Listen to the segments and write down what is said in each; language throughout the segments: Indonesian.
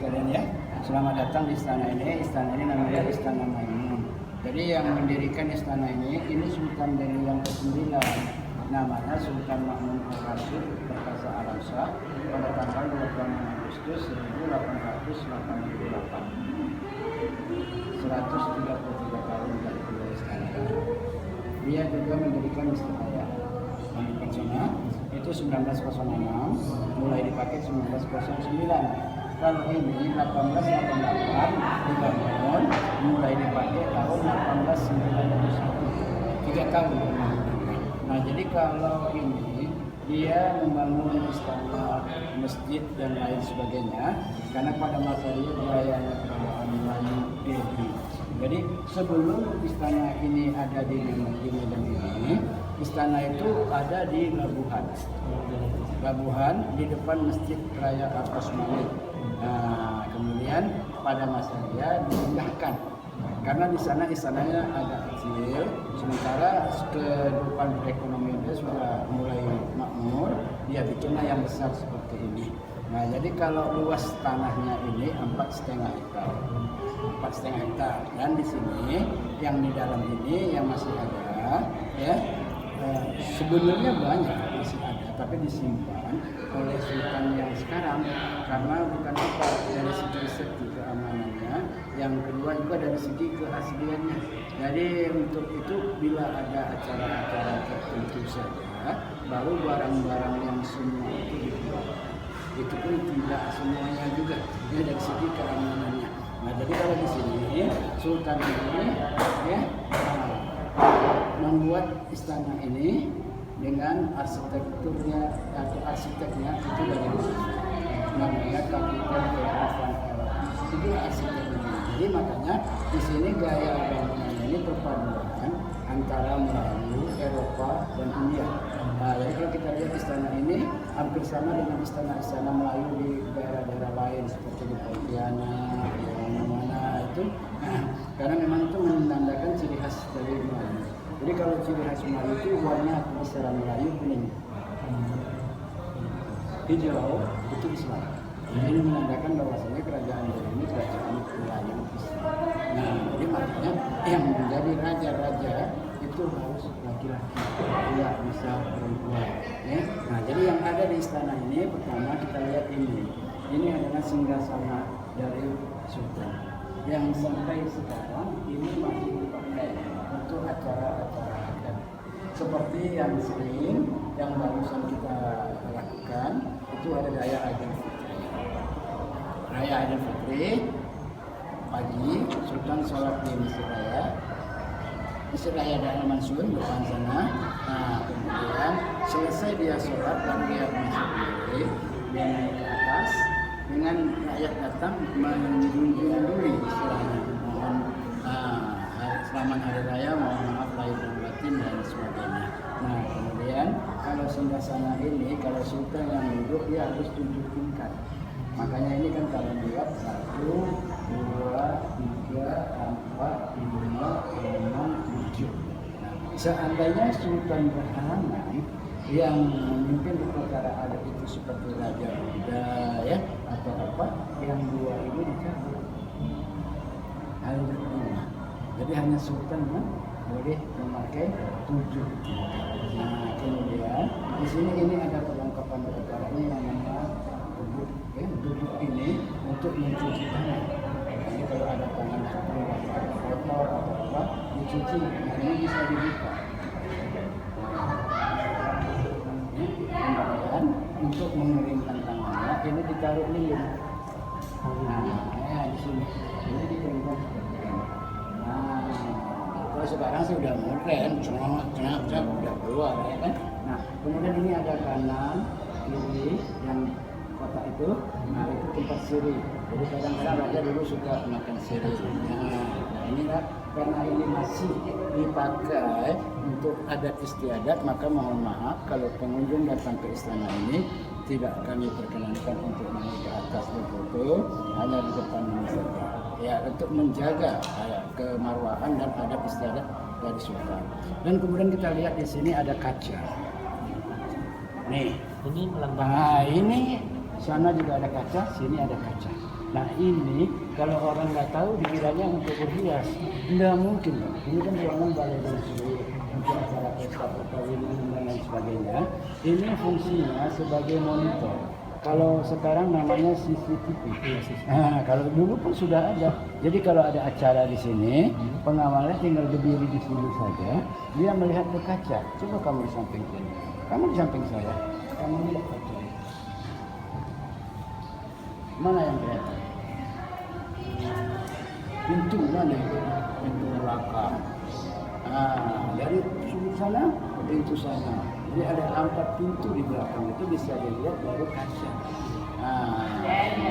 sekalian ya. Selamat datang di istana ini. Istana ini namanya Istana Maimun. Jadi yang mendirikan istana ini Sultan Delhi yang ke-9. Namanya Sultan Ma'mun Ar-Rasyid Perkasa Al-Shah pada tanggal 26 Agustus 1888. 133 tahun dari beliau istana. Dia juga mendirikan istana yang sana itu 1906, mulai dipakai 1909. Kalau ini 1888 dibangun, mulai dipakai tahun 1891, 3 tahun. Nah, jadi kalau ini dia membangun istana, masjid dan lain sebagainya, karena pada masa itu gayanya kerajaan Melayu Delhi. Jadi sebelum istana ini ada di Medan ini, istana itu ada di Labuhan di depan Masjid Raya Al-Osmani. Nah, kemudian pada masa dia dipindahkan karena di sana istananya agak kecil, sementara kehidupan perekonomian dia sudah mulai makmur, dia bikinlah yang besar seperti ini. Nah, jadi kalau luas tanahnya ini 4,5 hektar. 4,5 hektar. Dan di sini yang di dalam ini yang masih ada ya, sebenarnya banyak masih ada, tapi disimpan oleh sultan yang sekarang karena bukan apa dari segi keamanannya, yang kedua juga dari segi keasliannya. Jadi untuk itu bila ada acara-acara tertentu saja baru barang-barang yang semua itu dijual. Itu pun tidak semuanya juga ya, dari segi keamanannya. Nah, jadi kalau di sini sultan ini ya membuat istana ini dengan arsitekturnya atau arsiteknya itu dari namanya Kapital Van itu arsiteknya. Jadi makanya di sini gaya bangunannya ini perpaduan antara Melayu, Eropa dan India. Nah, jadi kalau kita lihat istana ini hampir sama dengan istana-istana Melayu di daerah-daerah lain seperti di Pontianak, yang mana itu. Nah, karena memang itu menandakan ciri khas dari Melayu. Jadi kalau ciri khas Melayu itu warna secara Melayu kuning, hijau itu Islam. Jadi ini menandakan bahwasanya kerajaan ini kerajaan Melayu Islam. Nah, jadi makanya yang menjadi raja-raja itu harus laki-laki, tidak bisa perempuan. Ya? Nah, jadi yang ada di istana ini pertama kita lihat ini. Ini adalah singgasana dari sultan yang sampai sekarang ini masih dipakai untuk acara-acara adat. Seperti yang sering yang barusan kita lakukan itu ada Raya Idul Fitri. Raya Idul Fitri pagi sultan sholat di Masjid Raya Da'al Mansun depan sana. Nah, kemudian selesai dia sholat dan dia masuk diri, dia naik ke atas dengan rakyat datang menjunjung dulu istilahnya, mohon selamat hari raya, mohon maaf lahir dan batin dan sebagainya. Nah, kemudian kalau singgasana ini kalau sultan yang duduk dia harus 7 tingkat. Makanya ini kan kalau lihat 1, 2, 3, 4, 5, 6, 7. Seandainya sultan berhalangan yang memimpin perkara adat itu seperti raja muda ya atau apa, yang 2 ini dicabut. Jadi hanya sultan boleh memakai 7. Nah, kemudian di sini ini ada perlengkapan perkaranya yang namanya duduk ini untuk mencuci tangan. Jadi kalau ada tangan kotor atau apa dicuci, nah ini bisa dibuka. Kemudian untuk mengeringkan tangannya ini ditaruh lilin. Nah, ya di sini. Ini dikeringkan seperti ini. Nah, kalau sekarang sih udah modern, cenap udah keluar ya kan. Nah, kemudian ini ada kanan, kiri yang kotak itu, nah itu tempat siri. Jadi kadang-kadang raja dulu suka makan siri. Nah, inilah karena ini masih dipakai untuk adat istiadat, maka mohon maaf kalau pengunjung datang ke istana ini tidak kami perkenankan untuk naik ke atas berfoto, hanya di depan ini saja. Ya, untuk menjaga kemarwahan dan adat istiadat dari sultan. Dan kemudian kita lihat di sini ada kaca. Nih, ini melambang. Nah, ini sana juga ada kaca, sini ada kaca. Nah ini kalau orang nggak tahu dikiranya untuk berhias, nggak mungkin. Ini kan ruangan balai dusri untuk acara pesta perkawinan dan lain sebagainya. Ini fungsinya sebagai monitor. Kalau sekarang namanya CCTV. Nah, kalau dulu pun sudah ada. Jadi kalau ada acara di sini, pengawalnya tinggal berdiri di sini saja. Dia melihat ke kaca. Coba kamu di samping sini. Kamu di samping saya. Kamu lihat kaca. Mana yang kelihatan? Pintu mana? Pintu belakang. Dari sudut sana ke pintu sana. Jadi ada 4 pintu di belakang itu bisa dilihat baru kaca.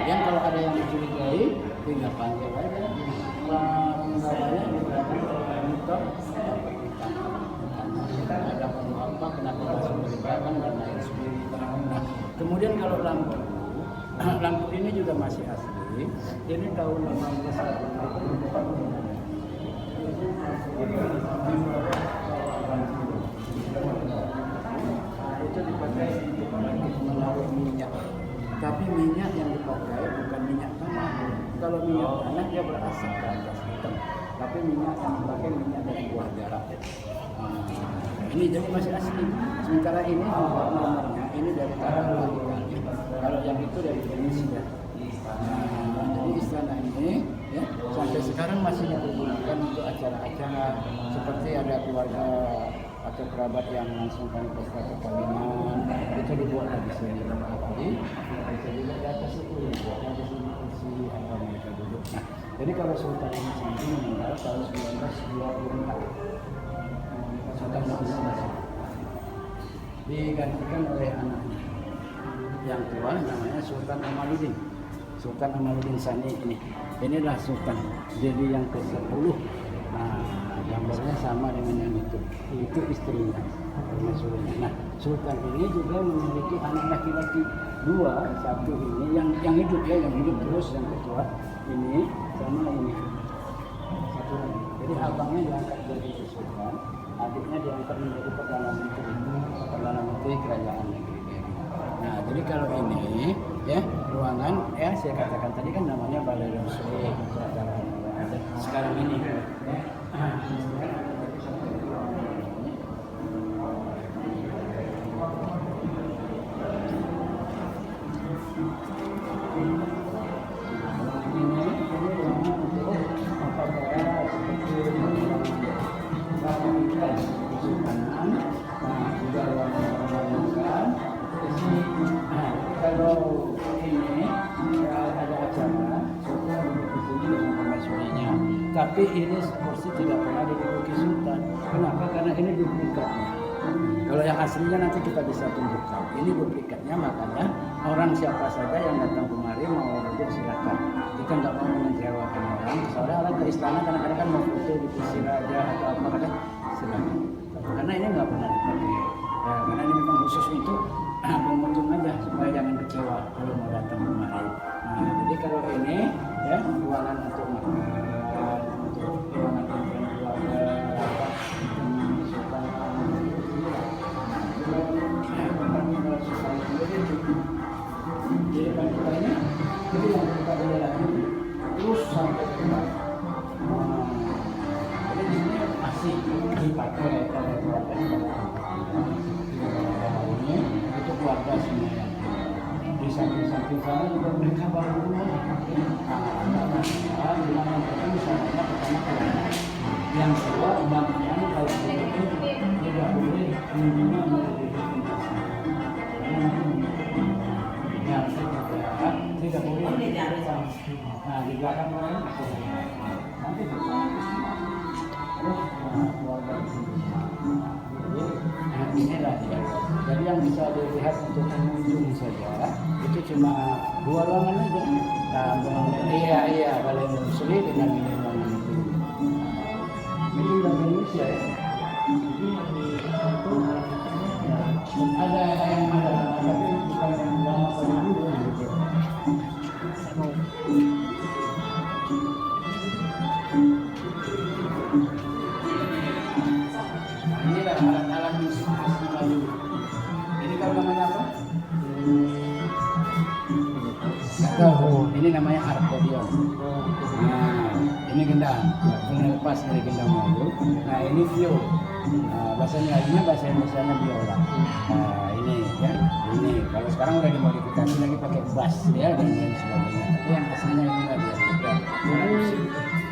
Yang kalau ada yang dicurigai, tinggal panggil aja. Pengawalnya di belakang monitor ada perlu apa, kenapa masuk dari belakang dan lain sebagainya. Kemudian kalau lampu ini juga masih asli. Ini tahun 1984. Itu dipakai untuk menaruh minyak. Tapi minyak yang dipakai bukan minyak tanah. Kalau minyak tanah dia berasap ke atas hitam. Tapi minyak yang dipakai minyak dari buah jarak. Ini jadi masih asli. Sementara ini nomornya ini dari Arab. Kalau yang itu dari Indonesia. Jadi istana ini ya, sampai sekarang masih digunakan untuk acara-acara seperti ada keluarga atau kerabat yang melangsungkan pesta perkawinan itu dibuat di sini. Jadi bisa dilihat di atas itu dibuatnya di sini kursi apa mereka duduk. Nah, jadi kalau Sultan ini sendiri meninggal tahun 1924. Sultan masih digantikan oleh anaknya yang tua namanya Sultan Amaluddin. Sultan Amaluddin Sani ini. Inilah Sultan. Jadi yang ke-10. Gambarnya sama dengan yang itu. Itu istrinya. Nah, Sultan ini juga memiliki anak laki-laki 2, satu ini yang hidup ya, yang hidup terus yang kedua ini sama ini. Satu lagi. Jadi abangnya diangkat jadi Sultan, adiknya diangkat menjadi Perdana Menteri Kerajaan Negeri. Nah, jadi kalau ini ya ruangan ya saya katakan tadi kan namanya Balai Dusri sekarang ini. Kalau ini ada acara, Sultan duduk di sini dengan permaisurinya. Tapi ini kursi tidak pernah diduduki Sultan. Kenapa? Karena ini duplikatnya. Kalau yang aslinya nanti kita bisa tunjukkan. Ini duplikatnya, makanya orang siapa saja yang datang kemari mau duduk silakan. Kita nggak mau mengecewakan orang. Soalnya orang ke istana kadang-kadang kan mau foto di kursi raja atau apa kadang silakan. Karena ini nggak pernah dipakai. Ya, karena ini memang khusus untuk pengunjung aja supaya jangan kecewa kalau mau datang kemari. Nah, jadi kalau ini ya ruangan untuk makan, untuk ruangan keluarga, rapat, jadi bangunannya itu yang kita boleh lagi terus sampai ke jadi di sini masih dipakai oleh keluarga ini itu keluarga semuanya. Di samping-samping sana juga mereka baru rumah. Di mana mereka misalnya pertama keluarga. Yang kedua imamnya kalau itu tidak boleh minimal menjadi yang ketiga tidak boleh. Nah di belakang lain nanti terus keluarga inilah dia. Jadi yang bisa dilihat untuk pengunjung saja itu cuma 2 ruangan aja. Nah, iya Balai Dusri dengan ini ruangan itu. Ini dari Indonesia ya. Ada yang ada tapi bukan yang lama pada dulu gitu. Inilah alat-alat musik asli Bali. Ini kalau namanya apa? Nggak tahu. Ini namanya akordeon. Nah, ini gendang. Ini lepas dari gendang Melayu. Nah, ini viol. Bahasa Melayunya, bahasa Indonesianya biola. Nah, ini ya. Ini kalau sekarang udah dimodifikasi lagi pakai bass ya dan lain sebagainya. Tapi yang aslinya ini lagi ya.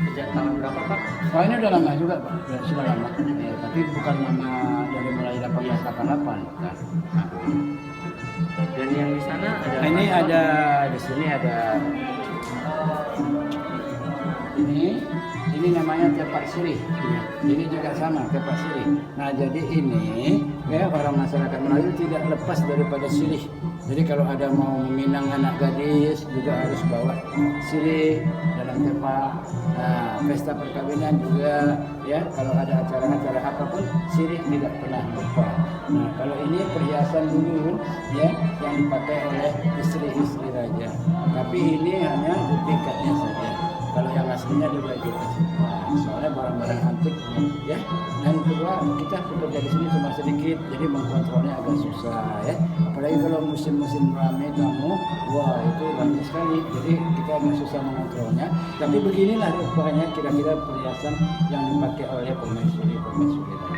Sejak tahun berapa Pak? Oh, ini udah lama juga Pak. Sudah lama. Tapi bukan nama dari mulai 1888. Bukan. Dan yang di sana ada Nah, ini apa, Pak? ada di sini ada ini namanya tepak sirih. Ini juga sama tepak sirih. Nah, jadi ini ya orang masyarakat Melayu tidak lepas daripada sirih. Jadi kalau ada mau meminang anak gadis juga harus bawa sirih dalam tepak. Nah, pesta perkawinan juga ya kalau ada acara-acara apapun sirih tidak pernah lupa. Nah, kalau ini perhiasan dulu ya yang dipakai oleh istri-istri raja. Tapi ini hanya duplikatnya saja. Kalau yang aslinya juga kita simpan. Soalnya barang-barang antik ya. Dan kedua kita bekerja di sini cuma sedikit, jadi mengkontrolnya agak susah ya. Apalagi kalau musim-musim ramai tamu, wah itu banyak sekali. Jadi kita agak susah mengontrolnya. Tapi beginilah rupanya kira-kira perhiasan yang dipakai oleh permaisuri-permaisuri tadi.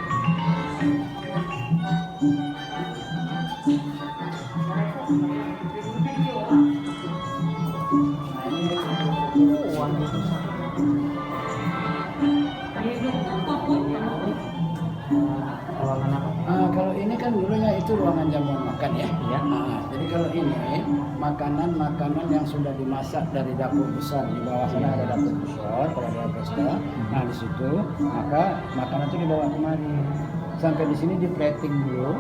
Ruangan apa? Kalau ini kan dulunya itu ruangan jamuan makan ya. Iya. Jadi kalau ini makanan-makanan yang sudah dimasak dari dapur besar, di bawah sana ada dapur besar, kalau ada pesta. Nah di situ maka makanan itu dibawa kemari. Sampai di sini di plating dulu,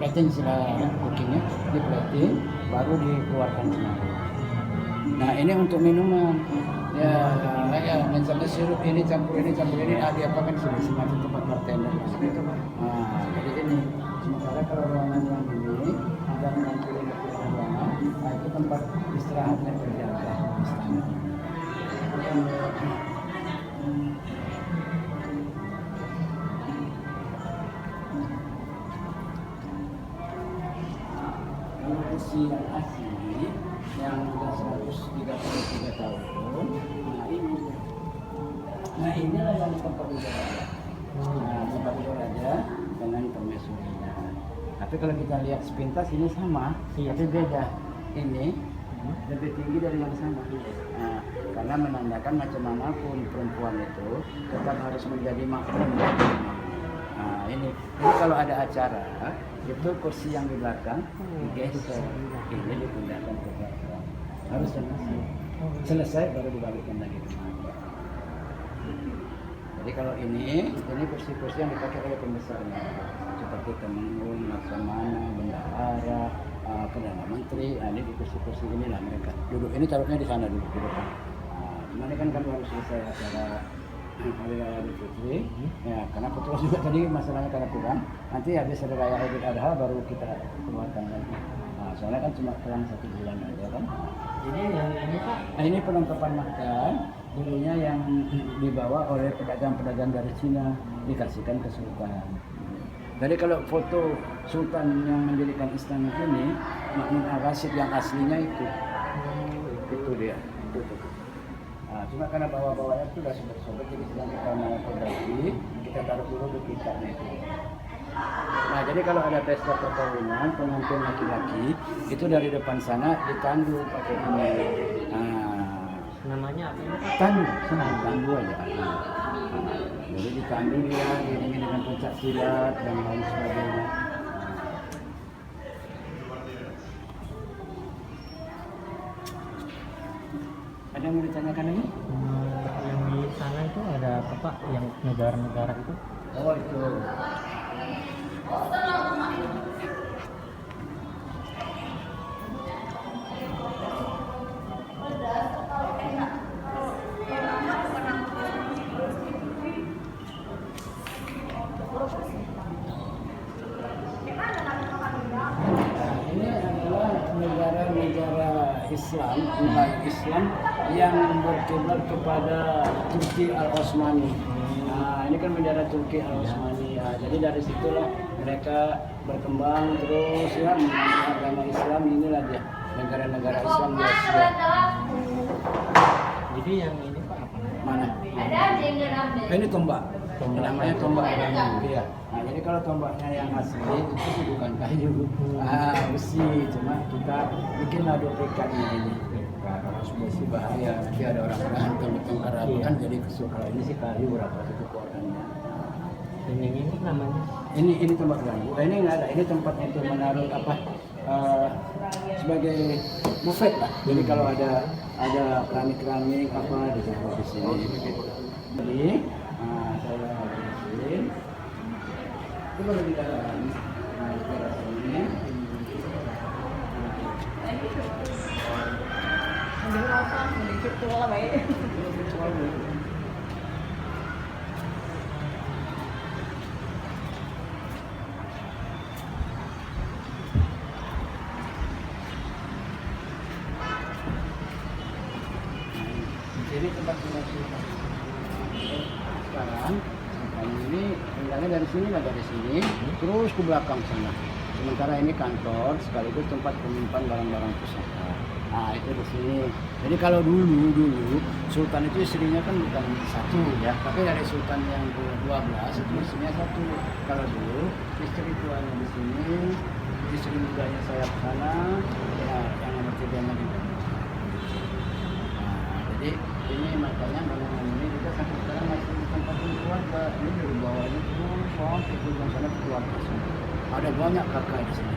plating istilah cookingnya, di plating baru dikeluarkan kemari. Nah ini untuk minuman. Ya, misalnya sirup ini campur ini diapakan sini semacam tempat bartender. Nah, jadi ini. Sementara kalau ruangan yang ini ada mengampuni ruangan, nah itu tempat istirahatnya berjaga istana. Kalau usia asli yang sudah 133 tahun, nah inilah yang tempat tidur raja. Nah, tempat tidur raja dengan permaisurinya. Tapi kalau kita lihat sepintas ini sama, tapi beda. Ini lebih tinggi dari yang sama. Nah, karena menandakan macam manapun perempuan itu tetap harus menjadi makmum. Nah ini, jadi kalau ada acara itu kursi yang di belakang digeser, ini dipindahkan ke belakang. Harus selesai baru dibalikkan lagi. Jadi kalau ini kursi-kursi yang dipakai oleh pembesarnya, seperti Temenggung, Laksamana, Bendahara, Perdana Menteri. Nah, ini di kursi-kursi inilah mereka duduk. Ini taruhnya di sana dulu. Cuma ini kan harus selesai acara Hari Raya Idul Fitri. Ya, karena betul juga tadi masalahnya karena kurang. Nanti habis Hari Raya Idul Adha baru kita keluarkan lagi. Nah, soalnya kan cuma kurang 1 bulan aja kan. Jadi yang ini Pak? Nah, ini perlengkapan makan. Dulunya yang dibawa oleh pedagang-pedagang dari Cina dikasihkan ke Sultan. Jadi kalau foto Sultan yang mendirikan istana ini, Mahmud Ar-Rasyid yang aslinya itu dia. Itu. Nah, cuma karena bawa-bawanya itu sudah sobek-sobek, jadi sedang kita mau perbaiki, kita taruh dulu di kitabnya itu. Nah, jadi kalau ada pesta perkawinan pengantin laki-laki itu dari depan sana ditandu pakai ini. Nah, namanya apa ini Pak? Tandu aja. Nah, jadi ditandu dia, diiringi dengan pencak silat dan lain sebagainya. Ada yang mau ditanyakan lagi? Yang di sana itu ada apa Pak? Yang negara-negara itu? Oh itu. Islam, Melayu Islam yang berkiblat kepada Turki Al-Osmani. Nah, ini kan bendera Turki Al-Osmani. Ya, jadi dari situlah mereka berkembang terus ya mengenai agama Islam inilah dia. negara-negara Islam di Asia. Jadi yang ini Pak apa? Mana? Ini tombak. Namanya tombak kayu. Iya. Nah, jadi kalau tombaknya yang asli itu sih bukan kayu, besi. Cuma kita bikinlah duplikatnya ini. Kalau besi bahaya, nanti ada orang berantem bertengkar kan jadi kesuk. Kalau ini sih kayu berapa itu kuatannya. Dan yang ini namanya? Ini tempat kayu. Ini nggak ada. Ini tempatnya itu menaruh apa? Sebagai buffet lah. Jadi kalau ada keramik-keramik apa ditaruh di sini. Jadi saya habisin. Itu baru di dalam. Nah, di dalam sini. Jadi tempat pengungsian sekarang ini tinggalnya dari sini lah, dari sini terus ke belakang sana. Sementara ini kantor sekaligus tempat penyimpan barang-barang pusaka. Nah itu di sini. Jadi kalau dulu Sultan itu istrinya kan bukan satu ya, tapi dari Sultan yang ke-12 itu istrinya satu. Kalau dulu istri tuanya di sini, istri mudanya saya ke sana, ya, yang nomor 3-nya di sana. Jadi ini makanya bangunan ini juga sampai sekarang masih ditempatin keluarga. Ini dari bawahnya terus sampai ke ujung sana keluarga semua. Ada banyak kakak di sini.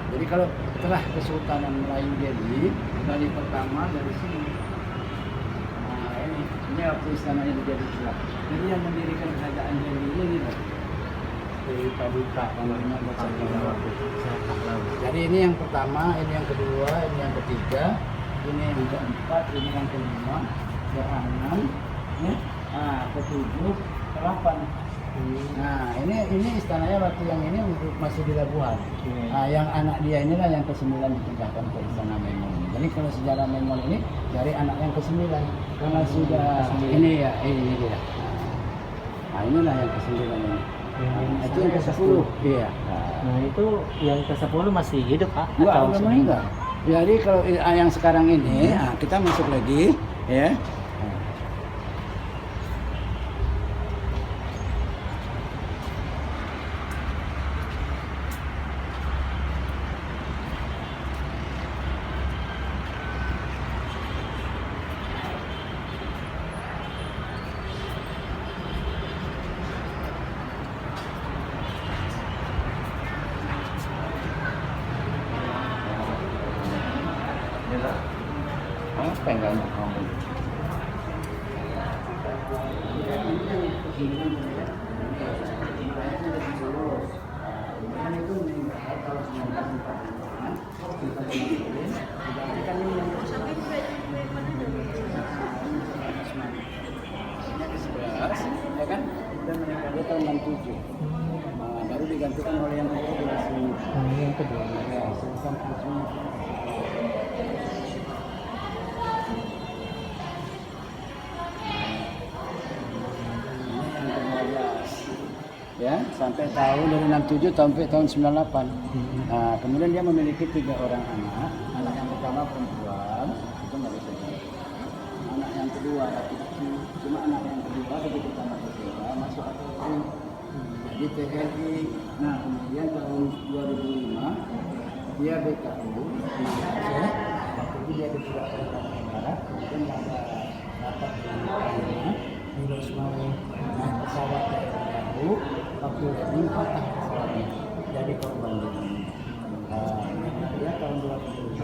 Jadi kalau setelah Kesultanan Melayu Delhi dari pertama dari sini. Nah ini waktu istananya dijadi Islam. Jadi yang mendirikan kerajaan Delhi ini loh. Dari Paduka namanya Jadi ini yang pertama, ini yang kedua, ini yang ketiga. Ini yang keempat, ini yang kelima, ke-6, ya, ke-7, ke-8. Nah, ini istananya waktu yang ini masih di Labuhan. Nah, yang anak dia inilah yang ke-9 dipindahkan ke Istana Memon. Jadi kalau sejarah Memon ini dari anak yang ke-9 karena sudah ini ya, ini dia. Nah, inilah yang ke-9 ini. Itu yang ke-10. Iya. Nah, itu yang ke-10 masih hidup Pak? Wah, udah meninggal. Jadi kalau yang sekarang ini, kita masuk lagi, ya. Apa yang gak kamu? Ya kan? Dan meninggal tahun 67. Baru digantikan oleh yang kedua. Yang kedua. Ya, Sultan Ahmad. Ya, sampai tahun dari 67 sampai tahun 98. Nah, kemudian dia memiliki 3 orang anak. Anak yang pertama perempuan, itu nggak bisa jadi. Anak yang kedua laki-laki, cuma anak yang kedua begitu tamat SMA masuk ATRI. Jadi TNI. Nah, kemudian tahun 2005 dia BKU di Aceh. Waktu itu dia disuruh ke Barat, kemudian ada rapat dengan Yunus mau naik pesawat baru. Waktu ini patah pesawatnya jadi korban ini. Dia tahun 2005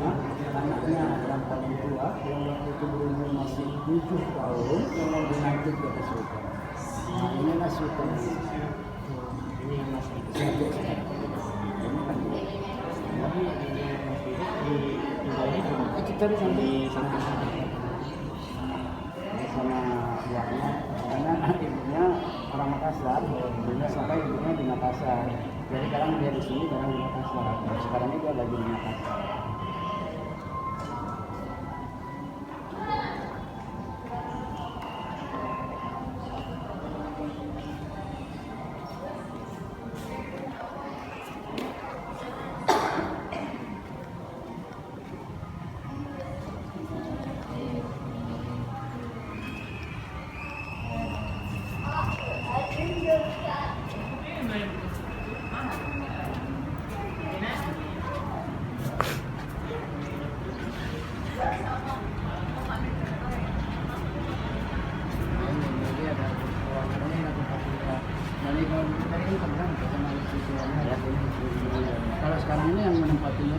anaknya yang paling tua yang waktu itu berumur masih 7 tahun yang dilantik jadi sultan. Nah inilah sultan ini yang masih sampai sekarang. Itu tadi sampai sama buahnya karena ibunya orang Makassar, ibunya sampai ibunya di Makassar. Jadi sekarang dia di sini, sekarang di Makassar. Sekarang ini dia lagi di Makassar.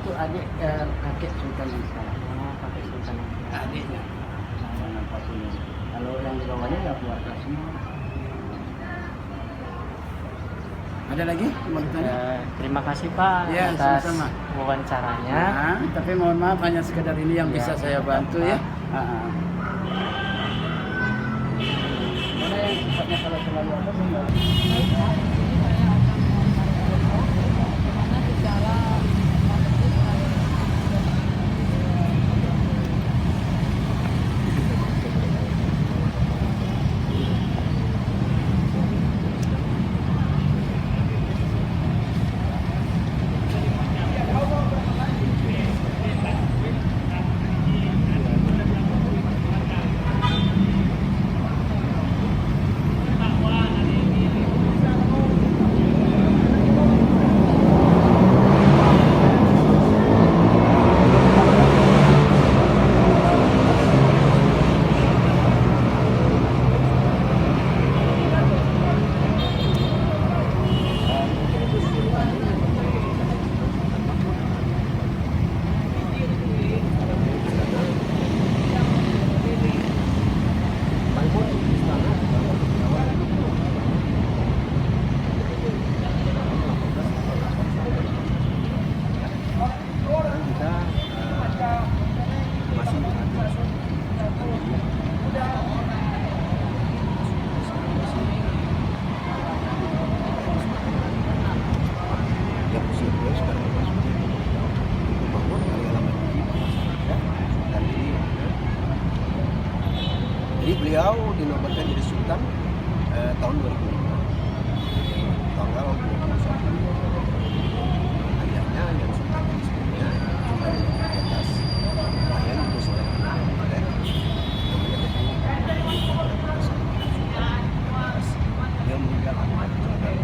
itu adik kakek Sultan yang sekarang. Oh, kakek Sultan. Adiknya. Yang satunya. Kalau yang di bawahnya ya keluarga semua. Ada lagi mau ditanya? Terima kasih Pak Ya, atas sama-sama. wawancaranya. Nah, tapi mohon maaf hanya sekedar ini yang Ya, bisa saya bantu ya. Mana yang sifatnya kalau terlalu apa enggak? Jadi beliau dinobatkan jadi sultan tahun 2005. Tanggal 21. Ayahnya yang sultan di sebelumnya cuma di atas. Ayahnya itu sultan Kabupaten. Dia meninggal akibat kecelakaan.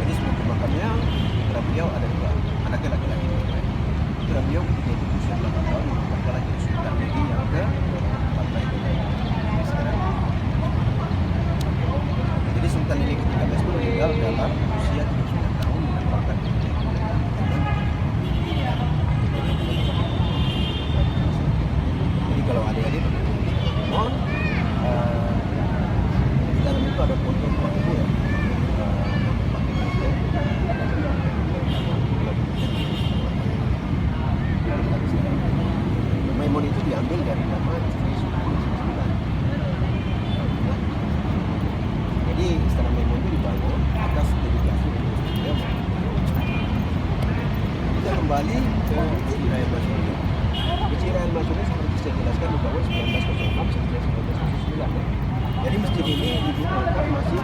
Jadi sebelum pemakamannya putra beliau ada dua, anaknya laki-laki. Putra beliau ketika itu usia 8 tahun mendapatkan lagi sultan lagi yang ke 4 itu. Sekarang, jadi sultan ini ketika itu meninggal dalam usia 39 tahun mendapatkan. Jadi kalau adik-adik mohon di dalam itu ada foto Pak Ibu ya. Maimun itu diambil dari nama istri Sultan Sembilan. Jadi Istana Maimun itu dibangun atas dedikasi beliau. Kita kembali ke Masjid Raya Masyuri. Masjid Raya Masyuri seperti saya jelaskan dibangun 1906 sampai 1909. Jadi masjid ini digunakan masih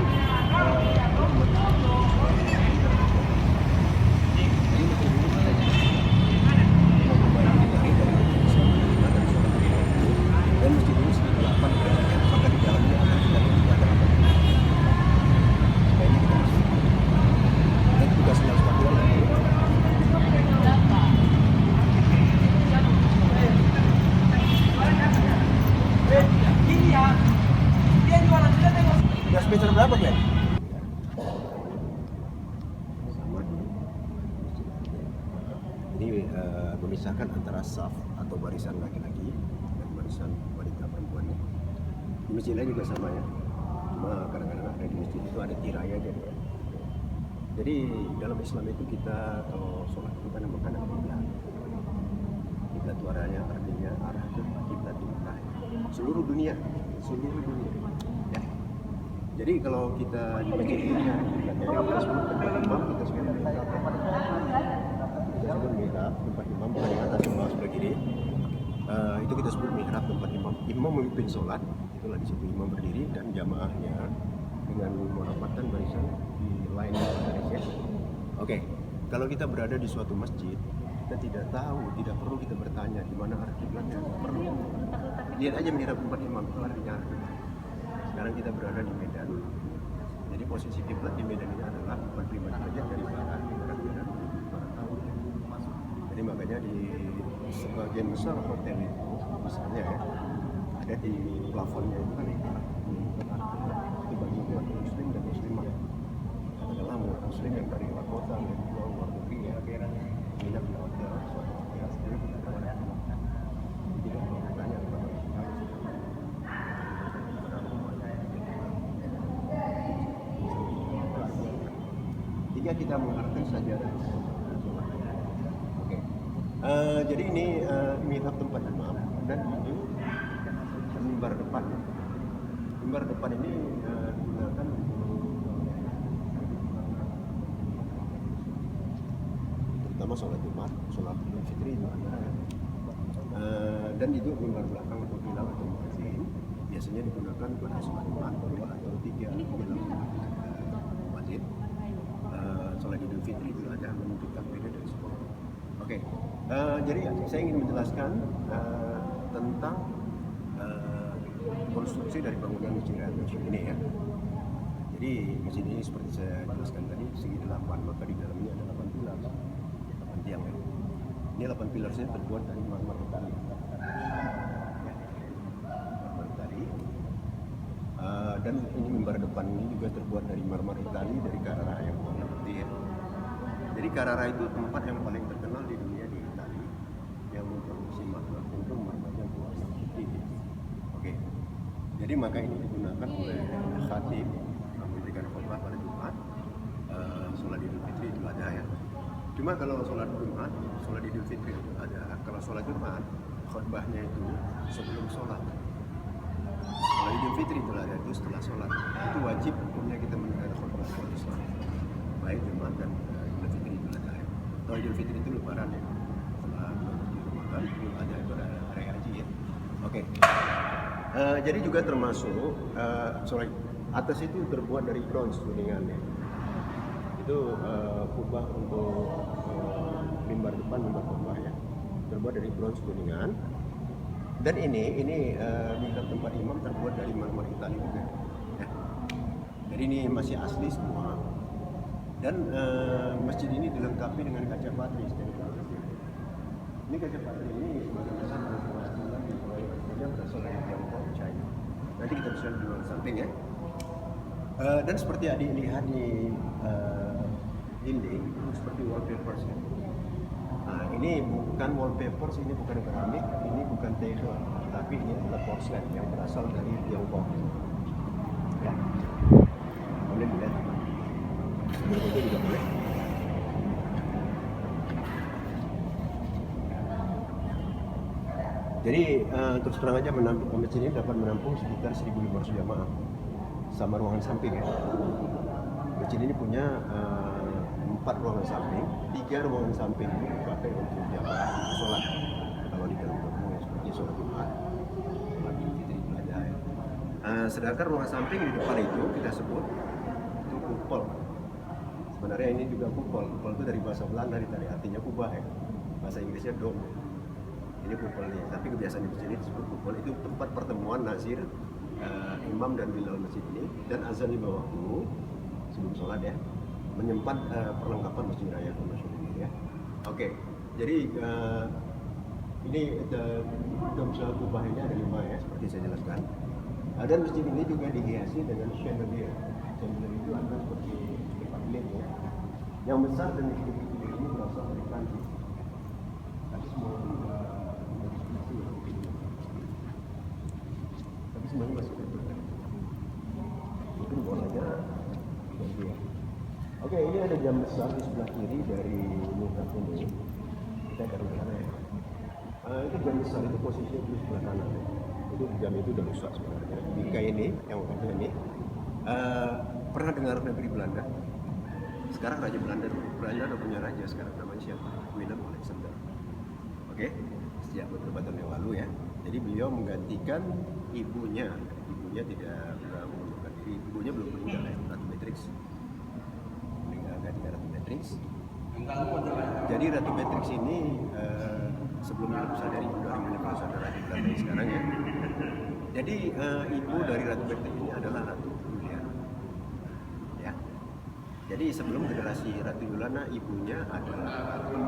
dan masjid ini segi 8 maka di dalamnya akan kita lihat juga ada apa supaya ini kita masuk dan tugas yang suatu udah semester berapa Glenn? Jadi memisahkan antara saf atau barisan laki-laki dan barisan wanita perempuannya. Di masjid lain juga sama ya. Cuma kadang-kadang ada di masjid itu ada tirai aja ya. Jadi dalam Islam itu kita kalau sholat kita namakan kiblat. Kiblat itu artinya arah ke kiblat Mekah. Seluruh dunia. Ya. Jadi kalau kita di masjid ini kiblatnya kita sebut tempat imam, kita sebut mihrab. Kita sebut mihrab tempat imam bukan di atas bawah sebelah kiri. Itu kita sebut mihrab tempat imam. Imam memimpin sholat, itulah di situ imam berdiri dan jamaahnya dengan merapatkan barisan di line baris ya. Oke, kalau kita berada di suatu masjid, kita tidak tahu, tidak perlu kita bertanya di mana arah kiblatnya, perlu. Lihat aja mihrab tempat imam itu arahnya arah kiblat. Sekarang kita berada di Medan. Jadi posisi kiblat di Medan ini adalah 45 derajat dari barat Medan. Jadi makanya di sebagian besar hotel itu misalnya ya, ada di plafonnya itu kan itu bagi umat muslim dan muslimah. Katakanlah umat muslim yang dari luar kota, dari luar negeri ya, tidak di hotel, ya sendiri kita tawarkan. Tidak perlu bertanya kepada jika kita mengarahkan sajadah. Oke. Jadi ini mihrab tempat imam dan ini mimbar depan. Mimbar depan ini digunakan terutama sholat Jumat, sholat Idul Fitri itu ada. Dan itu mimbar belakang untuk bilang atau muadzin biasanya digunakan pada sholat Jumat 2 atau 3 bilang muadzin. Sholat Idul Fitri itu ada menuntut takbir dari sekolah. Oke, jadi saya ingin menjelaskan tentang konstruksi dari bangunan masjid ini ya. Jadi masjid ini seperti saya jelaskan tadi segi 8, maka di dalamnya ada 8 pilar, 8 tiang ya. Ini 8 pilar saya terbuat dari marmer Itali. Ya. Marmer Itali. Dan ini mimbar depan ini juga terbuat dari marmer Itali dari Carrara yang warna putih ya. Jadi Carrara itu tempat yang paling terkenal di dunia di Itali yang memproduksi marmer untuk marmer yang warna putih. Oke. Jadi maka ini digunakan oleh khatib memberikan khutbah pada Jumat, sholat Idul Fitri itu ada ya. Cuma kalau sholat Jumat, sholat Idul Fitri itu ada. Kalau sholat Jumat, khutbahnya itu sebelum sholat. Kalau Idul Fitri itu ada itu setelah sholat. Itu wajib hukumnya kita mendengar khutbah sholat Islam. Baik Jumat dan Idul Fitri itu ada ya. Kalau Idul Fitri itu lebaran ya. Setelah Ramadan itu ada pada hari haji ya. Oke. Jadi juga termasuk atas itu terbuat dari bronze kuningan ya. Itu kubah untuk mimbar depan, mimbar khutbah ya, terbuat dari bronze kuningan. Dan ini mimbar tempat imam terbuat dari marmer Itali juga ya. Jadi ini masih asli semua. Dan masjid ini dilengkapi dengan kaca patri. Ini kaca patri ini berasal dari Tiongkok, China. Nanti kita bisa lihat di samping ya. Dan seperti adik lihat di dinding, itu seperti wallpapers ya. Nah, ini bukan wallpapers, ini bukan keramik, ini bukan tegel, tapi ini adalah porselen yang berasal dari Tiongkok. Ya, boleh dilihat. Berfoto juga boleh. Jadi terus terang aja masjid ini dapat menampung sekitar 1.500 jamaah sama ruangan samping ya. Masjid ini punya 4 ruangan samping, 3 ruangan samping ini dipakai untuk jamaah sholat. Kalau di dalam kampung ya seperti sholat Jumat, sholat Idul Fitri itu ada ya. Sedangkan ruangan samping di depan itu kita sebut itu kupol. Sebenarnya ini juga kupol. Kupol itu dari bahasa Belanda, dari artinya kubah ya. Bahasa Inggrisnya dome. Ini kupol nih, tapi kebiasaan di sini disebut kupol. Itu tempat pertemuan nazir, imam dan bilal masjid ini, dan azan lima waktu sebelum sholat ya, menyimpan perlengkapan masjid raya nasional ini ya. Oke, jadi ini domsa kubah ini ada 5 ya, seperti saya jelaskan. Dan masjid ini juga dihiasi dengan chandelier. Chandelier itu adalah seperti pavilion ya, yang besar dan yang kecil ini berasal dari Prancis. Tapi semua semuanya masih berbentuk. Mungkin bolanya dia. Oke, ini ada jam besar di sebelah kiri dari mihrab ini. Kita akan ke sana ya. Itu jam besar itu posisinya di sebelah kanan. Itu jam itu udah rusak sebenarnya. Bingkai ini yang ada ini pernah dengar negeri Belanda. Sekarang Raja Belanda udah punya raja sekarang, namanya siapa? Willem Alexander. Oke, sejak beberapa tahun yang lalu ya. Jadi beliau menggantikan ibunya tidak mengundurkan diri, ibunya belum meninggal ya, Ratu Beatrix ganti Ratu Beatrix. Jadi Ratu Beatrix ini sebelumnya sadari saudara di Belanda sekarang ya. Jadi ibu dari Ratu Beatrix ini adalah Ratu Juliana. Ya. Jadi sebelum generasi Ratu Juliana, ibunya adalah Ratu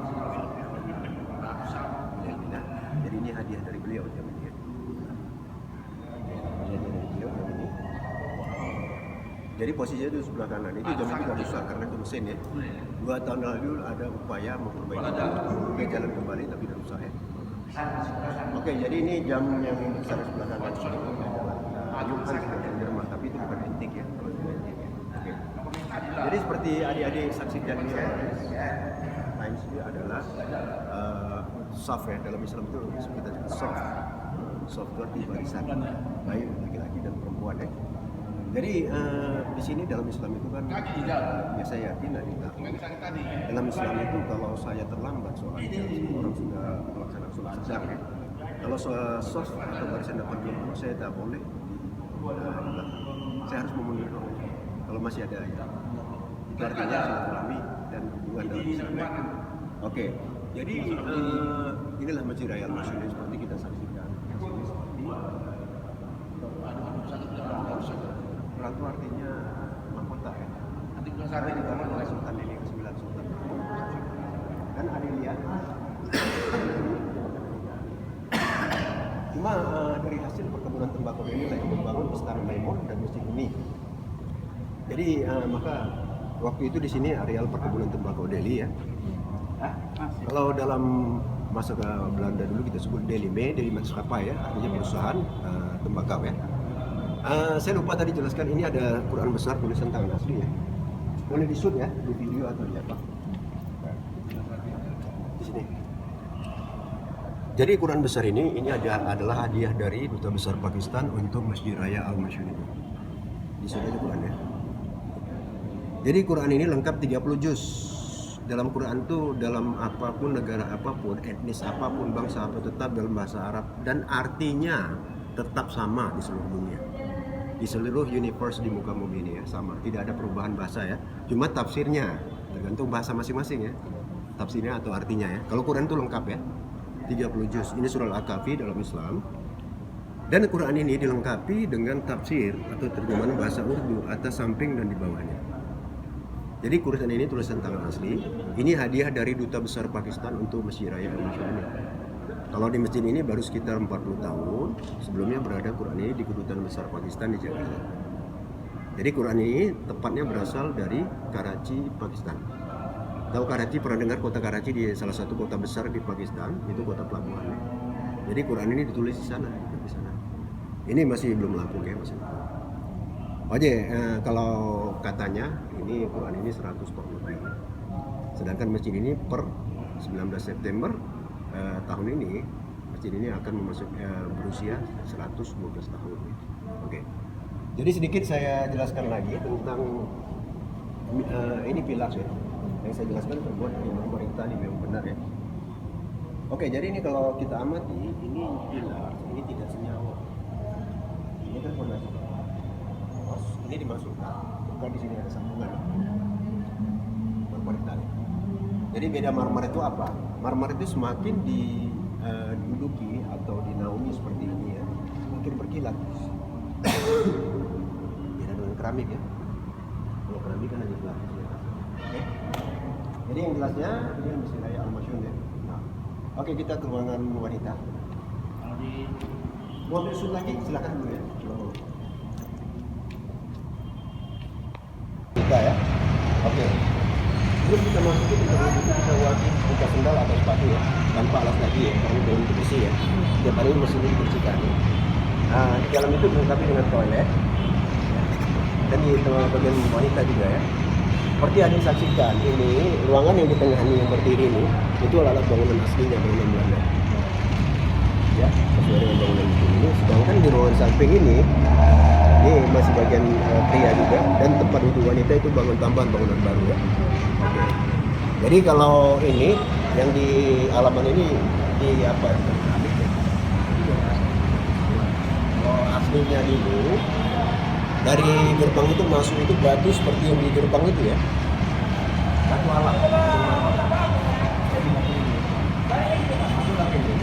Wilhelmina. Jadi ini hadiah dari beliau zaman ini. Hadiah dari beliau zaman ini. Jadi posisinya itu sebelah kanan. Itu jam itu udah rusak karena itu mesin ya. 2 tahun lalu ada upaya memperbaiki dia jalan kembali tapi udah rusak ya. Oke, jadi ini jam yang besar sebelah kanan ini ayuhan seperti Jerman, tapi itu bukan antik ya. Oke. Jadi seperti adik-adik saksikan ini, Times ini adalah soft ya, dalam Islam itu kita sebut soft. Soft itu arti barisan, baik laki-laki dan perempuan ya. Jadi di sini dalam Islam itu kan ya saya yakin dalam Islam itu kalau saya terlambat soalnya orang sudah melaksanakan sholat sedang ya. Kalau soft atau barisan depan kelompok saya tak boleh di belakang. Saya harus memenuhi dong. Kalau masih ada ya. Itu artinya silaturahmi dan hubungan dalam Islam. Oke, jadi inilah Masjid Raya Al-Masyhur seperti kita saksikan. Ratu artinya mahkota ya. Karena di dalam oleh Sultan ini ke-9 Sultan. Dan ada lihat. Cuma dari hasil perkebunan tembakau ini lah yang membangun Istana Maimun dan masjid ini. Jadi maka waktu itu di sini areal perkebunan tembakau Delhi ya. Kalau dalam masa ke Belanda dulu kita sebut Delime, Delhi Maatskappij ya, artinya perusahaan tembakau ya. Saya lupa tadi jelaskan ini ada Quran besar tulisan tangan asli ya. Boleh di-shoot ya di video atau di apa? Di sini. Jadi Quran besar ini adalah hadiah dari Duta Besar Pakistan untuk Masjid Raya Al-Masyhur itu. Di sini ada Quran ya. Jadi Quran ini lengkap 30 juz. Dalam Quran itu dalam apapun negara apapun, etnis apapun, bangsa apa tetap dalam bahasa Arab dan artinya tetap sama di seluruh dunia. Di seluruh universe di muka bumi ini ya sama, tidak ada perubahan bahasa ya. Cuma tafsirnya tergantung bahasa masing-masing ya. Tafsirnya atau artinya ya. Kalau Quran itu lengkap ya. 30 juz. Ini surah Al-Kahfi dalam Islam. Dan Quran ini dilengkapi dengan tafsir atau terjemahan bahasa Urdu atas samping dan di bawahnya. Jadi Quran ini tulisan tangan asli. Ini hadiah dari Duta Besar Pakistan untuk Masjid Raya Al-Masyhur ini. Kalau di masjid ini baru sekitar 40 tahun. Sebelumnya berada Quran ini di Kedutaan Besar Pakistan di Jakarta. Jadi Quran ini tepatnya berasal dari Karachi, Pakistan. Tahu Karachi, pernah dengar kota Karachi di salah satu kota besar di Pakistan, itu kota pelabuhan. Jadi Quran ini ditulis di sana, di sana. Ini masih belum lapuk ya, masih. Oke, kalau katanya ini Quran ini 140 tahun. Sedangkan masjid ini per 19 September tahun ini masjid ini akan berusia 112 tahun. Oke. Jadi sedikit saya jelaskan lagi tentang ini pilas ya. Yang saya jelaskan terbuat dari pemerintah ini memang benar ya. Oke, jadi ini kalau kita amati ini pilas ini tidak senyawa. Ini kan fondasi. Ini dimasukkan. Bukan di sini ada sambungan. Pemerintah. Jadi beda marmer itu apa? Marmer itu semakin diduduki atau dinaungi seperti ini ya, makin berkilat. Beda dengan keramik ya. Kalau keramik kan hanya gelas. Oke. Jadi yang gelasnya ini Masjid Raya Al-Masyhur ya. Nah, oke kita ke ruangan wanita. Mau besok lagi silakan dulu ya. Kita ya. Oke. Sebelum kita masuk ke tempat itu kita wajib buka sendal atau sepatu ya, tanpa alas kaki ya, karena dalam itu bersih ya. Setiap hari mesin ini dibersihkan. Nah, di dalam itu dilengkapi dengan toilet dan di bagian wanita juga ya. Seperti yang disaksikan, ini ruangan yang di tengah ini yang berdiri ini, itu adalah bangunan aslinya, bangunan Belanda. Ya, sesuai dengan bangunan ini. Sedangkan di ruangan samping ini masih bagian pria juga, dan tempat untuk wanita itu bangun tambahan bangunan baru ya. Oke. Jadi kalau ini yang di halaman ini di apa? Kalau aslinya dulu dari gerbang itu masuk itu batu seperti yang di gerbang itu ya, batu alam.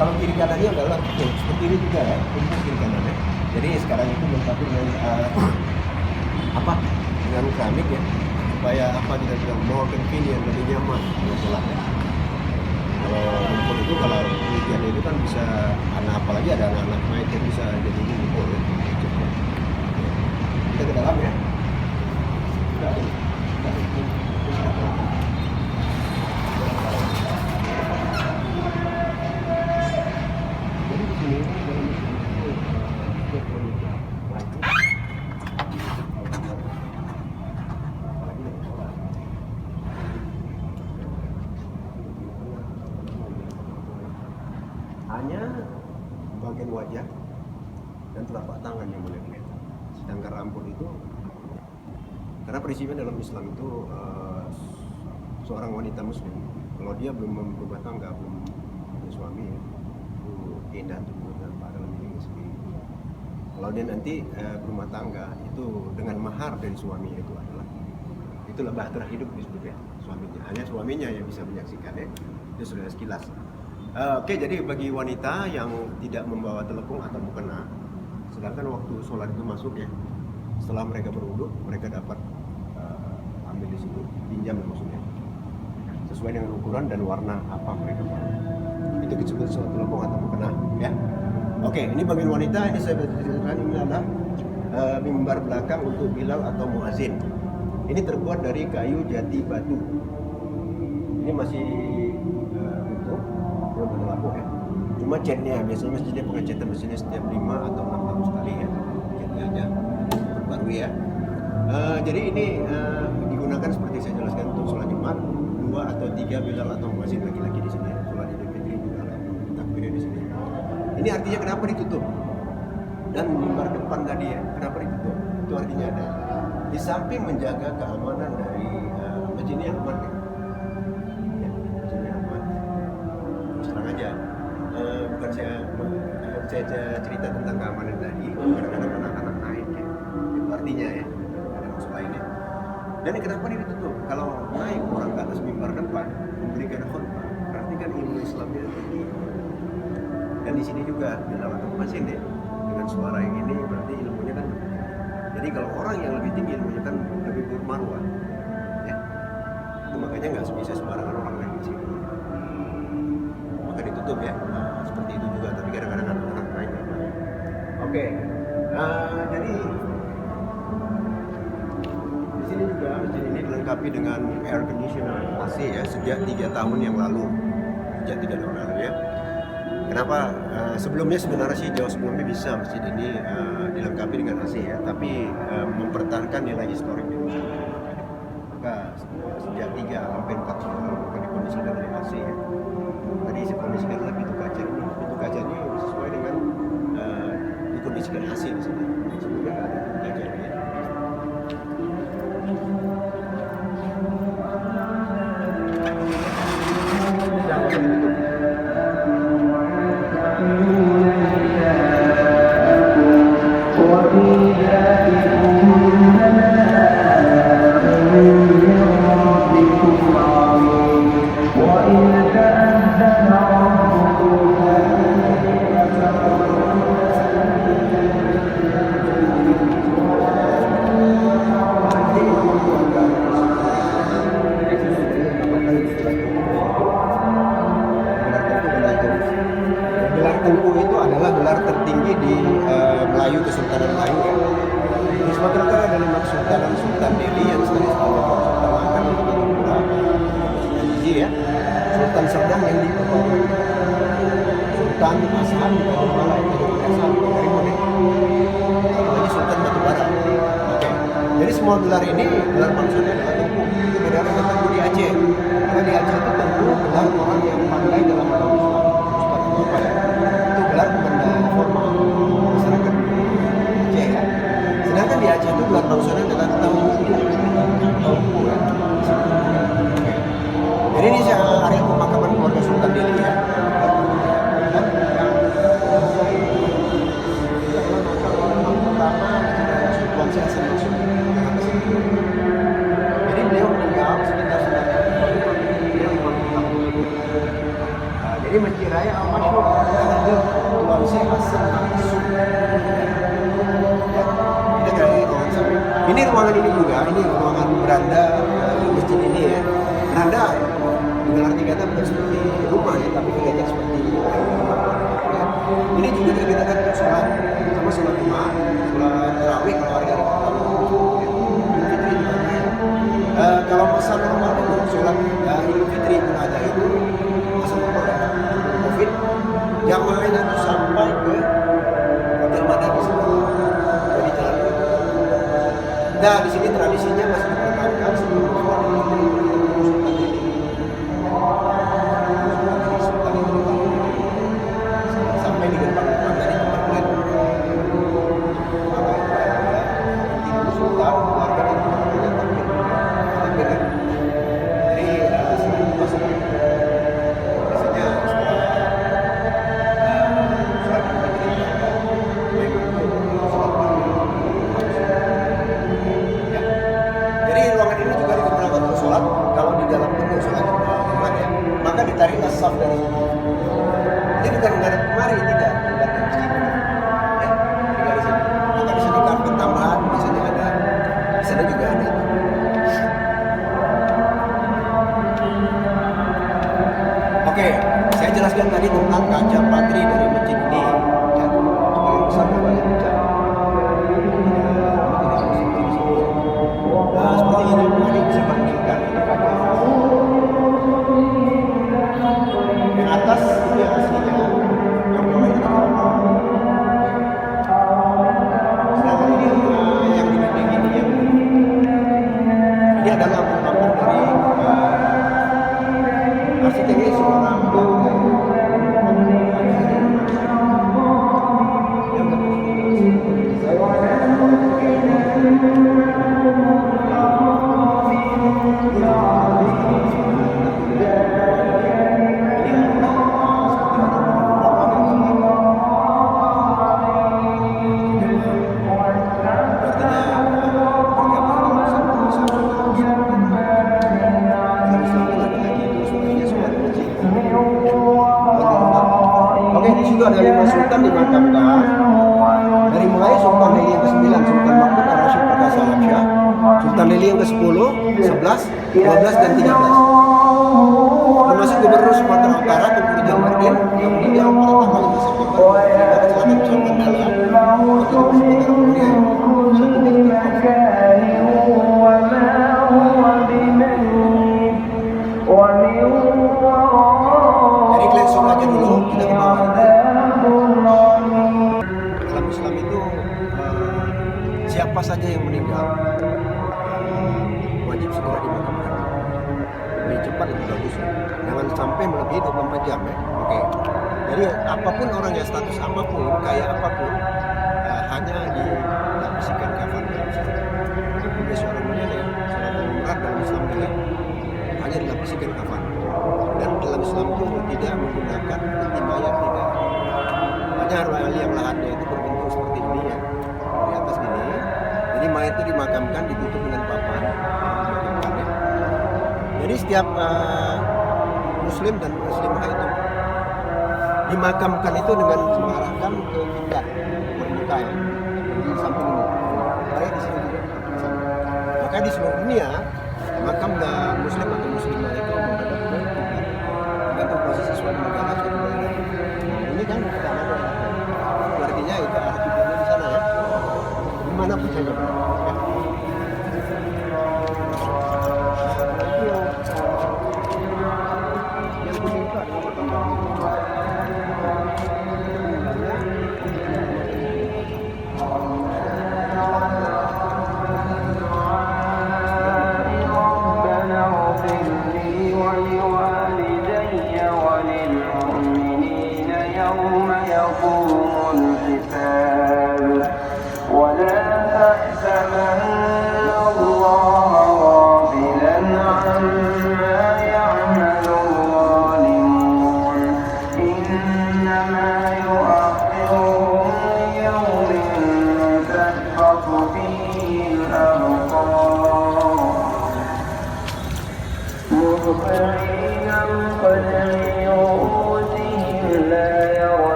Kalau kiri kanannya adalah seperti ini juga ya, ini kiri kanannya. Jadi sekarang itu dilengkapi dengan dengan keramik ya, supaya kita bilang more convenient, lebih nyaman sholat ya. Kalau lumpur itu kalau hujan itu kan bisa apalagi ada anak-anak main yang bisa jadi lumpur ya. Kita ke dalam ya. Jadi di sini dalam Islam itu setiap wanita wajib hanya bagian wajah dan telapak tangan yang boleh kelihatan. Sedangkan rambut itu, karena prinsipnya dalam Islam itu seorang wanita muslim kalau dia belum berumah tangga, belum punya suami, itu keindahan tubuh dan dalam dirinya sendiri. Kalau dia nanti berumah tangga itu dengan mahar dari suami itulah bahtera hidup disebutnya suaminya. Hanya suaminya yang bisa menyaksikan ya. Itu sudah sekilas. Oke, jadi bagi wanita yang tidak membawa telepung atau mukena, sedangkan waktu sholat itu masuk ya, setelah mereka berwudu, mereka dapat ambil di situ, pinjam maksudnya, sesuai dengan ukuran dan warna apa mereka mau. Itu disebut sholat telepung atau mukena, ya. Oke, ini bagian wanita. Ini saya ceritakan, ini adalah mimbar belakang untuk Bilal atau muazin. Ini terbuat dari kayu jati batu. Ini masih utuh, belum ada lampu ya. Cuma catnya, biasanya masjidnya pengecatan mesinnya setiap 5 atau 6 tahun sekali ya. Catnya aja terbaru ya. Jadi ini digunakan seperti saya jelaskan untuk sholat Jumat, 2 atau 3 Bilal atau muazin laki-laki di sini. Sholat Idul Fitri juga ada takbirnya di sini. Ini artinya kenapa ditutup? Dan mimbar depan tadi ya, kenapa ditutup? Itu artinya ada di samping menjaga keamanan dari masjid ini aman ya. Masjid ini aman. Terus terang aja, bukan saya cerita tentang keamanan tadi. Kadang-kadang anak-anak naik ya. Itu artinya ya, ada maksud lainnya. Dan kenapa ini ditutup? Kalau naik orang ke atas mimbar depan memberikan khutbah, berarti kan ilmu Islamnya tinggi. Dan di sini juga Bilal atau muazin ya, dengan suara yang ini berarti ilmunya kan lebih tinggi. Jadi kalau orang yang lebih tinggi ilmunya kan lebih bermarwah, ya. Itu makanya nggak bisa sembarangan orang naik di sini. Maka ditutup ya. Seperti itu juga. Tapi kadang-kadang anak-anak naik. Oke. Jadi di sini juga masjid ini dilengkapi dengan air conditioner AC ya sejak 3 tahun yang lalu. Sejak 3 tahun lalu ya. Kenapa? Sebelumnya sebenarnya sih jauh sebelumnya bisa masjid ini dilengkapi dengan AC ya, tapi mempertahankan nilai historik di masjid. Maka sejak 3 sampai 4 tahun lalu maka dikondisikan dengan AC ya. Tadi dikondisikan oleh pintu kaca ini. Pintu kaca ini sesuai dengan dikondisikan AC di sini. Sebelumnya nggak ada pintu kaca ini ya. Gelar Tengku itu adalah gelar tertinggi di Melayu, Kesultanan Melayu ya. Di Sumatera Utara ada 5 kesultanan, Sultan Delhi yang sekarang Sultan Langkat, Sultan Pura, Sultan Gigi ya, Sultan Serdang yang di Papua, Sultan Asahan di Tanjung Balai, Tanjung dari Mone, lagi Sultan Batubara. Oke, jadi semua gelar ini gelar bangsawan adalah Tengku. Itu beda dengan Tengku di Aceh. Karena di Aceh itu Tengku gelar orang yang pandai dalam agama Islam. Itu gelar bukan formal masyarakat Aceh ya. Sedangkan di Aceh itu gelar bangsawan adalah Tengku ya. Jadi ini area pemakaman keluarga Sultan Delhi ya. Jadi beliau meninggal sekitar 1950. Jadi Masjid Raya Al-Masyhur ada Tuan Syekh Hasan Maksud. Ini ruangan ini juga, ini ruangan beranda masjid ini ya. Beranda dengan arti kata bukan seperti rumah ya, tapi kelihatannya seperti rumah. Ya. Ini juga digunakan untuk sholat, sama sholat Jumat, sholat tarawih kalau hari-hari pertama. Ya. Fitri juga ya. dulu sholat Idul Fitri pun ada itu masa COVID, jamaahnya itu sampai ke Hotel Madani jadi jalan itu. Nah di sini tradisinya masih dipertahankan sebelum sholat Idul Fitri sampai di gerbang depan dari tempat lain. Sultan warga itu punya takbir. Jadi selain itu biasanya setelah sholat Idul ya. Jadi ruangan ini juga digunakan untuk sholat. Kalau di dalam bentuk sholat Jumat ya, maka ditariklah saf dari sini. Ini bukan menghadap kemari, tidak dari sini. Ya, dari sini. Maka di sini karpet tambahan biasanya ada. Di sana juga ada. Oke, saya jelaskan tadi tentang kaca patri dari masjid ini. Ya, sebagian besar banyak kaca. Nah, seperti ini, ini bisa bandingkan ini kaca. Yang atas itu yang aslinya, yang bawah itu sedangkan ini yang dibanding ini adalah penampilan dari arsiteknya seorang ada 5 sultan dimakamkan dari mulai Sultan Delhi yang ke-9, Sultan Mahmud Ar-Rasyid Perkasa Alamsyah, Sultan Delhi yang ke-10, 11, 12 dan 13. Termasuk Gubernur Sumatera Utara Tunku Jamaluddin yang meninggal pada tanggal 5 September 1944. Jadi langsung aja dulu kita ke bawah ini. Dalam Islam itu siapa saja yang meninggal wajib segera dimakamkan. Lebih cepat lebih bagus. Jangan sampai melebihi 24 jam ya. Oke. Jadi apapun orangnya, status apapun, kaya apapun, hanya dilapisikan kafan dalam Islam. Jadi seorang militer, seorang umrah dalam Islam ini hanya dilapisikan kafan. Dan dalam Islam itu tidak menggunakan peti mayat, tidak. Hanya liang lahatnya itu berbentuk seperti ini ya, di atas gini. Jadi mayat itu dimakamkan, ditutup dengan papan, dimakamkan ya. Jadi setiap Muslim dan Muslimah itu dimakamkan itu dengan mengarahkan ke kiblat bermuka ya, di samping ini. Kayak di sini juga. Maka di seluruh dunia makam Muslim atau Muslimah itu menghadap ke kiblat. Tergantung posisi suatu negara, suatu daerah. Ini kan bukan ada. Artinya itu arah kiblatnya di sana ya. Dimanapun saja. Ya. Yang kuning itu adalah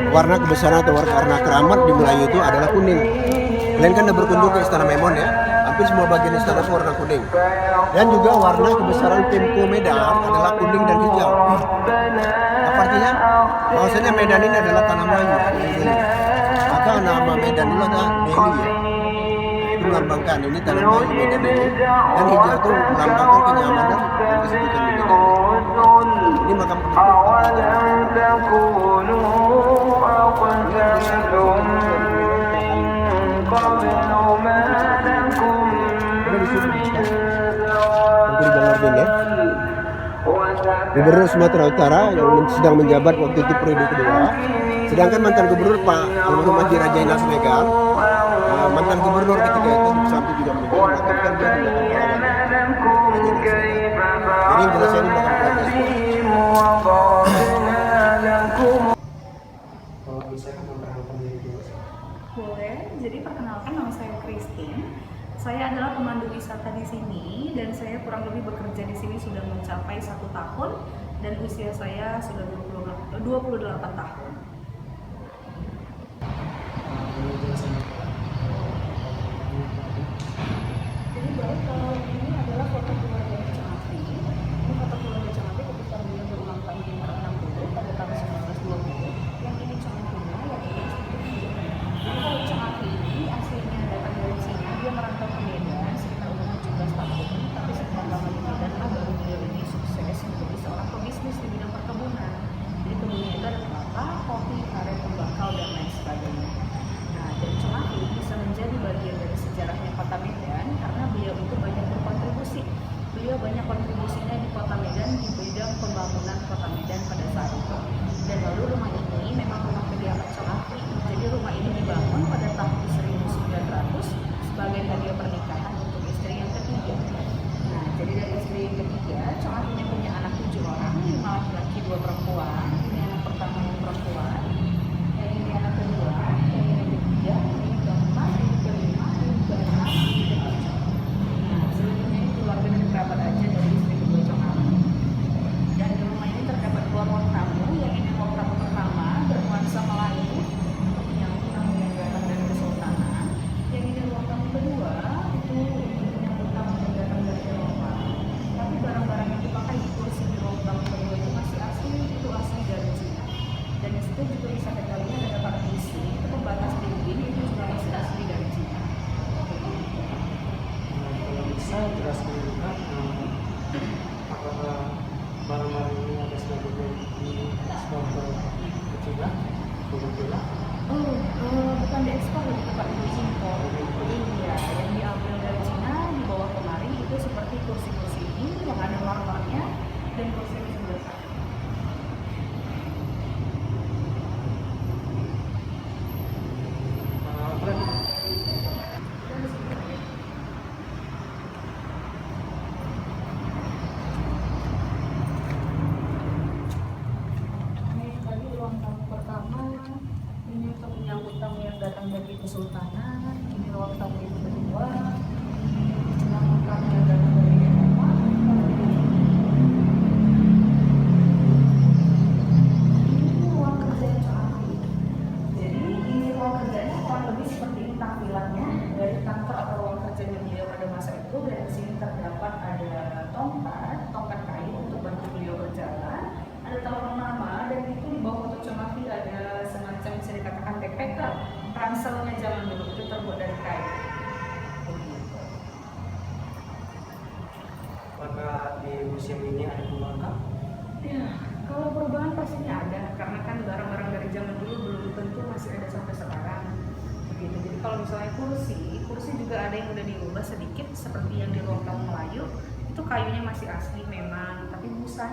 warna kebesaran atau warna keramat di Melayu itu adalah kuning. Kalian kan udah berkunjung ke Istana Memon ya, hampir semua bagian istana itu warna kuning. Dan juga warna kebesaran Pemko Medan adalah kuning dan hijau. Apa artinya? Bahwasanya Medan ini adalah tanah Melayu. Maka nama Medan dulu ada Deli ya. Itu melambangkan ini tanah Melayu Medan ini. Dan hijau itu melambangkan kenyamanan dan kesejukan di Medan. Ini makam Gubernur Sumatera Utara yang sedang menjabat waktu itu periode kedua, sedangkan mantan gubernur Pak almarhum Haji Raja Inas Megal, mantan gubernur ketika itu di samping juga menjabatkan dia di belakang pahlawan Haji Inas Megal. Jadi yang jelas ini makam keluarga semua. Kalau bisa memperkenalkan diri dulu. Boleh. Jadi perkenalkan, nama saya Christine. Saya adalah pemandu wisata di sini dan saya kurang lebih bekerja di sini sudah mencapai 1 tahun dan usia saya sudah 28 tahun. Jadi baik, kalau ini adalah foto keluarga Cemapi. Ini foto keluarga Cemapi ketika beliau berulang tahun di 60 pada tahun 1920. Yang ini Cemapinya, yang ini istrinya. Jadi kalau Cemapi ini aslinya datang dari Cina, dia merantau ke Medan sekitar umur 17 tahun. Tapi setelah lama di Medan, baru beliau ini sukses menjadi seorang pebisnis di bidang perkebunan. Jadi kebunnya itu ada kelapa, kopi, aren, tembakau, dan lain sebagainya. Nah, dan Cemapi bisa menjadi bagian dari sejarahnya Kota Medan karena beliau itu banyak berkontribusi. Beliau banyak kontribusinya di Kota Medan di bidang pembangunan Kota Medan pada saat itu. Dan lalu rumah ini memang rumah kediaman Cemapi. Jadi rumah ini dibangun pada tahun 1900 sebagai hadiah pernikahan untuk istri yang ketiga. Nah, jadi dari istri yang ketiga, Cemapi punya anak 7 orang, 5 laki-laki, 2 perempuan. Ini anak pertama yang perempuan, yang ini anak kedua, yang ini ketiga, ini keempat, ini kelima, ini keenam, ini ketujuh. Nah, selanjutnya ini keluarga dan kerabat aja dari istri kedua Cemapi. Dan di rumah ini terdapat 2 ruang tamu, yang ini ruang tamu pertama bernuansa Melayu, yang tamu yang datang dari Kesultanan. Yang ini ruang tamu kedua, itu menyambut tamu yang datang dari Eropa. Tapi barang-barang yang dipakai di kursi di ruang tamu kedua itu masih asli, itu asli dari Cina. Dan di situ juga bisa kita lihat ada partisi, itu pembatas dinding, itu juga masih asli dari Cina. Kalau bisa jelaskan juga apakah barang-barang ini ada sebagai Cina, Cina? Bukan diekspor lebih tepatnya diimpor. Iya, yang diambil dari Cina dibawa kemari itu seperti kursi-kursi ini yang ada marmernya dan kursi di sebelah sana. Ini tadi ruang tamu pertama, ini untuk menyambut tamu yang datang dari Kesultanan. Ini ruang tamu yang kedua, menyambut tamu yang datang dari Eropa. Ini ruang kerja Cemapi. Jadi ini ruang kerjanya kurang lebih seperti ini tampilannya dari kantor atau ruang kerjanya beliau pada masa itu. Dan di sini terdapat ada tongkat kayu untuk bantu beliau berjalan. Ada telepon nama dan itu di bawah foto Cemapi ada semacam bisa dikatakan backpacker, ranselnya zaman dulu itu terbuat dari kayu. Begitu. Apakah di museum ini ada perubahan? Ya, kalau perubahan pastinya ada karena kan barang-barang dari zaman dulu belum tentu masih ada sampai sekarang. Begitu. Jadi kalau misalnya kursi juga ada yang udah diubah sedikit seperti yang di ruang tamu Melayu. Itu kayunya masih asli memang, tapi busa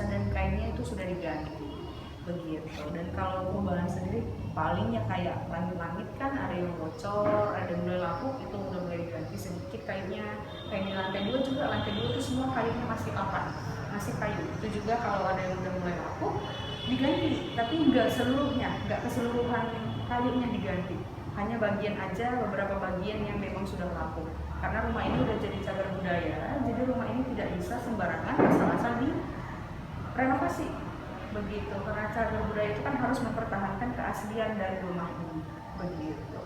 dan kainnya itu sudah diganti. Begitu. Dan kalau perubahan sendiri palingnya kayak langit-langit kan ada yang bocor, ada yang mulai lapuk, itu udah mulai diganti sedikit kayunya. Kayak di lantai 2 juga, lantai 2 itu semua kayunya masih papan, masih kayu. Itu juga kalau ada yang udah mulai lapuk diganti, tapi nggak seluruhnya, nggak keseluruhan kayunya diganti. Hanya bagian aja, beberapa bagian yang memang sudah lapuk. Karena rumah ini udah jadi cagar budaya, jadi rumah ini tidak bisa sembarangan asal-asal direnovasi. Begitu, karena cagar budaya itu kan harus mempertahankan keaslian dari rumah ini. Begitu.